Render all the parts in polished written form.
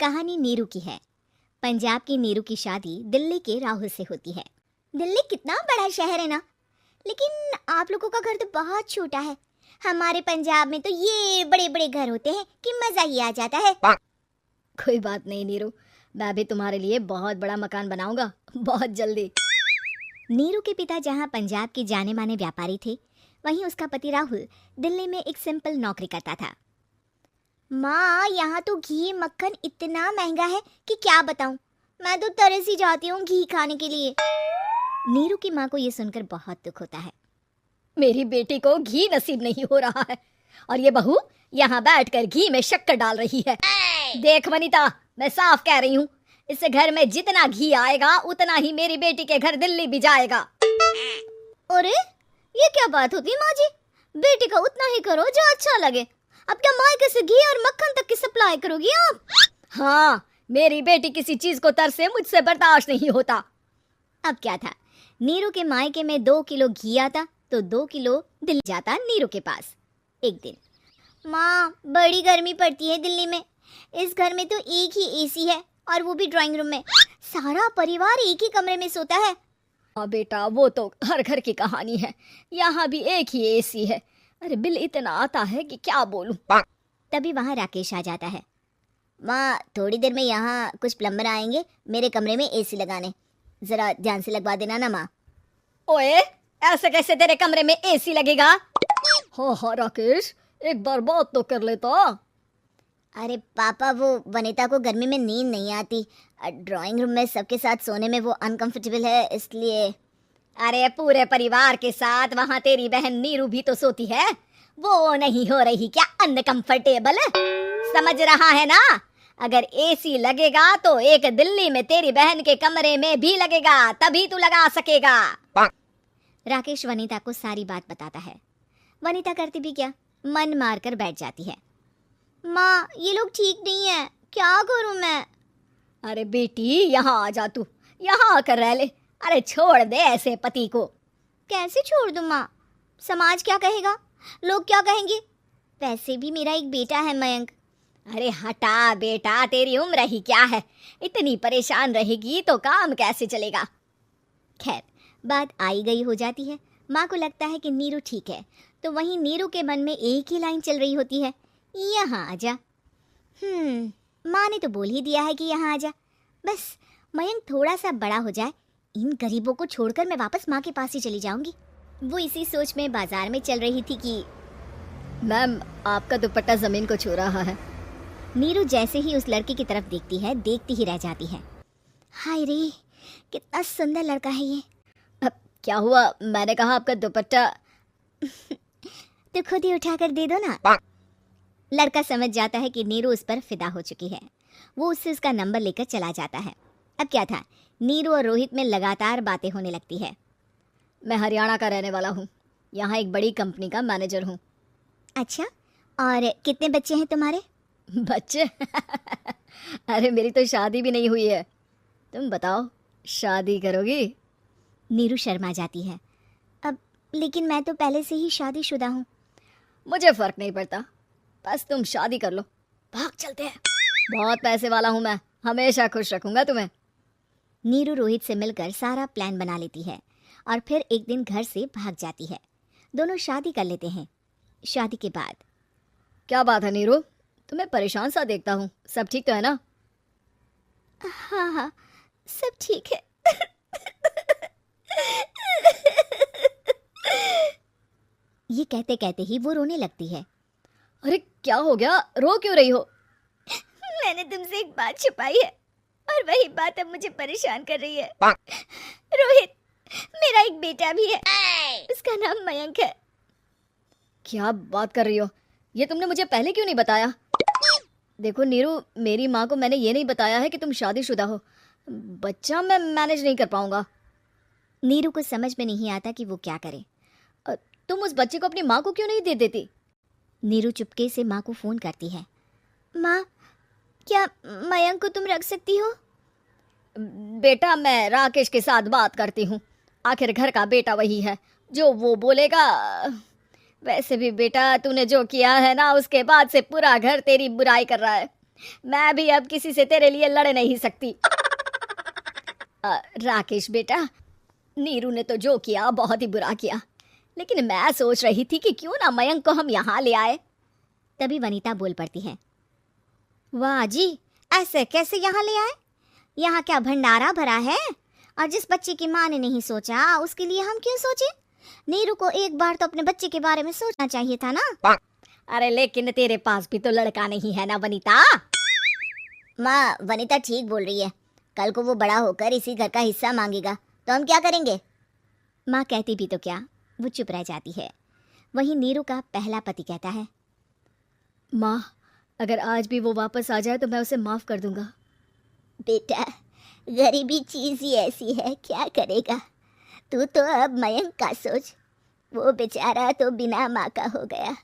कहानी नीरू की है। पंजाब की नीरू की शादी दिल्ली के राहुल से होती है। दिल्ली कितना बड़ा शहर है ना, लेकिन आप लोगों का घर तो बहुत छोटा है। हमारे पंजाब में तो ये बड़े बड़े घर होते हैं कि मजा ही आ जाता है। कोई बात नहीं नीरू, मैं भी तुम्हारे लिए बहुत बड़ा मकान बनाऊंगा बहुत जल्दी। नीरू के पिता जहाँ पंजाब के जाने माने व्यापारी थे, वहीं उसका पति राहुल दिल्ली में एक सिंपल नौकरी करता था। माँ, यहाँ तो घी मक्खन इतना महंगा है कि क्या बताऊं। मैं तो तरस ही जाती हूँ घी खाने के लिए। नीरू की माँ को ये सुनकर बहुत दुख होता है। मेरी बेटी को घी नसीब नहीं हो रहा है और ये बहू यहाँ बैठकर घी में शक्कर डाल रही है। देख वनिता, मैं साफ कह रही हूँ, इस घर में जितना घी आएगा उतना ही मेरी बेटी के घर दिल्ली भी जाएगा। अरे ये क्या बात होती है माँ जी? बेटी का उतना ही करो जो अच्छा लगे। अब क्या मायके से घी और मक्खन तक की सप्लाई करोगी आप? हाँ, मेरी बेटी किसी चीज को तरसे मुझसे बर्दाश्त नहीं होता। अब क्या था, नीरू के मायके में 2 किलो घी आता तो 2 किलो दिल्ली जाता नीरू के पास। एक दिन, माँ बड़ी गर्मी पड़ती है दिल्ली में। इस घर में तो एक ही एसी है और वो भी ड्राइंग रूम में। सारा परिवार एक ही कमरे में सोता है। हाँ बेटा, वो तो हर घर की कहानी है। यहाँ भी एक ही एसी है। अरे बिल इतना आता है कि क्या बोलूं। तभी वहाँ राकेश आ जाता है। माँ, थोड़ी देर में यहाँ कुछ प्लम्बर आएंगे मेरे कमरे में एसी लगाने, जरा ध्यान से लगवा देना ना माँ। ओए, ऐसे कैसे तेरे कमरे में एसी लगेगा? हाँ हाँ राकेश, एक बार बात तो कर लेता। अरे पापा, वो वनिता को गर्मी में नींद नहीं आती। ड्राइंग रूम में सबके साथ सोने में वो अनकंफर्टेबल है, इसलिए। अरे पूरे परिवार के साथ वहाँ तेरी बहन नीरू भी तो सोती है, वो नहीं हो रही क्या अनकंफर्टेबल? समझ रहा है ना? अगर एसी लगेगा तो एक दिल्ली में तेरी बहन के कमरे में भी लगेगा, तभी तू लगा सकेगा। राकेश वनिता को सारी बात बताता है। वनिता करती भी क्या, मन मार कर बैठ जाती है। माँ, ये लोग ठीक नहीं है, क्या करूं मैं? अरे बेटी, यहाँ आ जा, तू यहाँ आकर रह ले। अरे छोड़ दे ऐसे पति को। कैसे छोड़ दूं माँ? समाज क्या कहेगा, लोग क्या कहेंगे? वैसे भी मेरा एक बेटा है मयंक। अरे हटा बेटा, तेरी उम्र ही क्या है, इतनी परेशान रहेगी तो काम कैसे चलेगा। खैर, बात आई गई हो जाती है। माँ को लगता है कि नीरू ठीक है, तो वहीं नीरू के मन में एक ही लाइन चल रही होती है, यहाँ आ जा। माँ ने तो बोल ही दिया है कि यहाँ आ जा। बस मयंक थोड़ा सा बड़ा हो जाए, इन गरीबों को छोड़कर मैं वापस माँ के पास ही चली जाऊंगी। वो इसी सोच में बाजार में चल रही थी कि मैम, आपका दुपट्टा जमीन को छू रहा है। नीरू जैसे ही उस लड़के की तरफ देखती है, देखती ही रह जाती है। हाय रे, कितना सुंदर लड़का है ये। अब क्या हुआ? मैंने कहा आपका दुपट्टा। तो खुद ही उठाकर दे दो ना। लड़का समझ जाता है कि नीरू उस पर फिदा हो चुकी है। वो उससे उसका नंबर लेकर चला जाता है। अब क्या था, नीरू और रोहित में लगातार बातें होने लगती है। मैं हरियाणा का रहने वाला हूँ, यहाँ एक बड़ी कंपनी का मैनेजर हूँ। अच्छा, और कितने बच्चे हैं तुम्हारे? बच्चे? अरे मेरी तो शादी भी नहीं हुई है। तुम बताओ, शादी करोगी? नीरू शर्मा जाती है। अब लेकिन मैं तो पहले से ही शादीशुदा हूँ। मुझे फर्क नहीं पड़ता, बस तुम शादी कर लो, भाग चलते हैं। बहुत पैसे वाला हूँ मैं, हमेशा खुश रखूंगा तुम्हें। नीरू रोहित से मिलकर सारा प्लान बना लेती है और फिर एक दिन घर से भाग जाती है। दोनों शादी कर लेते हैं। शादी के बाद, क्या बात है नीरू, तुम्हें परेशान सा देखता हूँ, सब ठीक तो है ना? हाँ हाँ, सब ठीक है। ये कहते कहते ही वो रोने लगती है। अरे क्या हो गया, रो क्यों रही हो? मैंने तुमसे एक बात छुपाई है और वही बात अब मुझे परेशान कर रही है। रोहित, मेरा एक बेटा भी है, उसका नाम मयंक है। क्या बात कर रही हो? ये तुमने मुझे पहले क्यों नहीं बताया? देखो नीरू, मेरी माँ को मैंने ये नहीं बताया है कि तुम शादीशुदा हो। बच्चा मैं मैनेज नहीं कर पाऊंगा। नीरू को समझ में नहीं आता कि वो क्या करे। तुम उस बच्चे को अपनी माँ को क्यों नहीं दे देती? नीरू चुपके से माँ को फोन करती है। माँ, क्या मयंक को तुम रख सकती हो? बेटा, मैं राकेश के साथ बात करती हूँ, आखिर घर का बेटा वही है, जो वो बोलेगा। वैसे भी बेटा, तूने जो किया है ना, उसके बाद से पूरा घर तेरी बुराई कर रहा है। मैं भी अब किसी से तेरे लिए लड़ नहीं सकती। राकेश बेटा, नीरू ने तो जो किया बहुत ही बुरा किया, लेकिन मैं सोच रही थी कि क्यों ना मयंक को हम यहाँ ले आए। तभी वनीता बोल पड़ती है, वाह जी, ऐसे कैसे यहाँ ले आए? यहाँ क्या भंडारा भरा है? और जिस बच्चे की माँ ने नहीं सोचा उसके लिए हम क्यों सोचे? नीरू को एक बार तो अपने बच्चे के बारे में सोचना चाहिए था ना। अरे लेकिन तेरे पास भी तो लड़का नहीं है ना वनीता। माँ, वनीता ठीक बोल रही है। कल को वो बड़ा होकर इसी घर का हिस्सा मांगेगा तो हम क्या करेंगे? माँ कहती भी तो क्या, वो चुप रह जाती है। वहीं नीरू का पहला पति कहता है, माँ, अगर आज भी वो वापस आ जाए तो मैं उसे माफ कर दूंगा। बेटा, गरीबी चीज ही ऐसी है, क्या करेगा? तू तो अब मयंक का सोच। वो बेचारा तो बिना माँ का हो गया।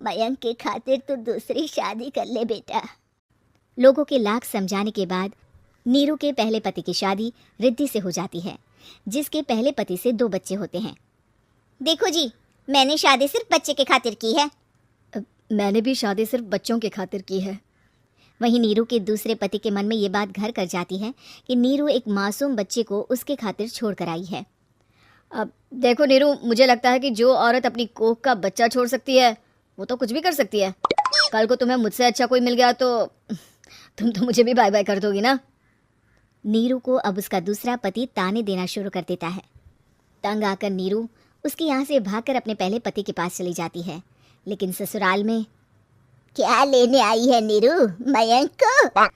मयंक के खातिर तू दूसरी शादी कर ले बेटा। लोगों के लाख समझाने के बाद नीरू के पहले पति की शादी रिद्धि से हो जाती है, जिसके पहले पति से 2 बच्चे होते हैं। देखो जी, मैंने शादी सिर्फ बच्चे के खातिर की है। मैंने भी शादी सिर्फ बच्चों के खातिर की है। वहीं नीरू के दूसरे पति के मन में ये बात घर कर जाती है कि नीरू एक मासूम बच्चे को उसके खातिर छोड़ कर आई है। अब देखो नीरू, मुझे लगता है कि जो औरत अपनी कोख का बच्चा छोड़ सकती है वो तो कुछ भी कर सकती है। कल को तुम्हें मुझसे अच्छा कोई मिल गया तो तुम तो मुझे भी बाय बाय कर दोगी ना। नीरू को अब उसका दूसरा पति ताने देना शुरू कर देता है। तंग आकर नीरू उसके यहाँ से भागकर अपने पहले पति के पास चली जाती है। लेकिन ससुराल में क्या लेने आई है नीरू, मयंक को?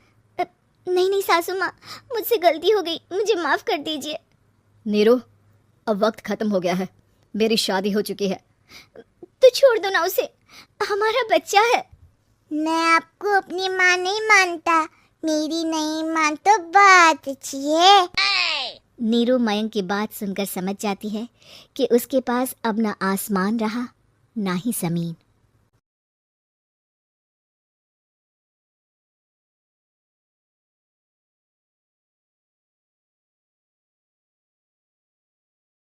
नहीं सासू माँ, मुझसे गलती हो गई, मुझे माफ कर दीजिए। नीरू, अब वक्त खत्म हो गया है, मेरी शादी हो चुकी है। तो छोड़ दो ना उसे, हमारा बच्चा है। मैं आपको अपनी माँ नहीं मानता, मेरी नहीं मान तो बात अच्छी है। नीरू मयंक की बात सुनकर समझ जाती है कि उसके पास अब ना आसमान रहा ना ही जमीन।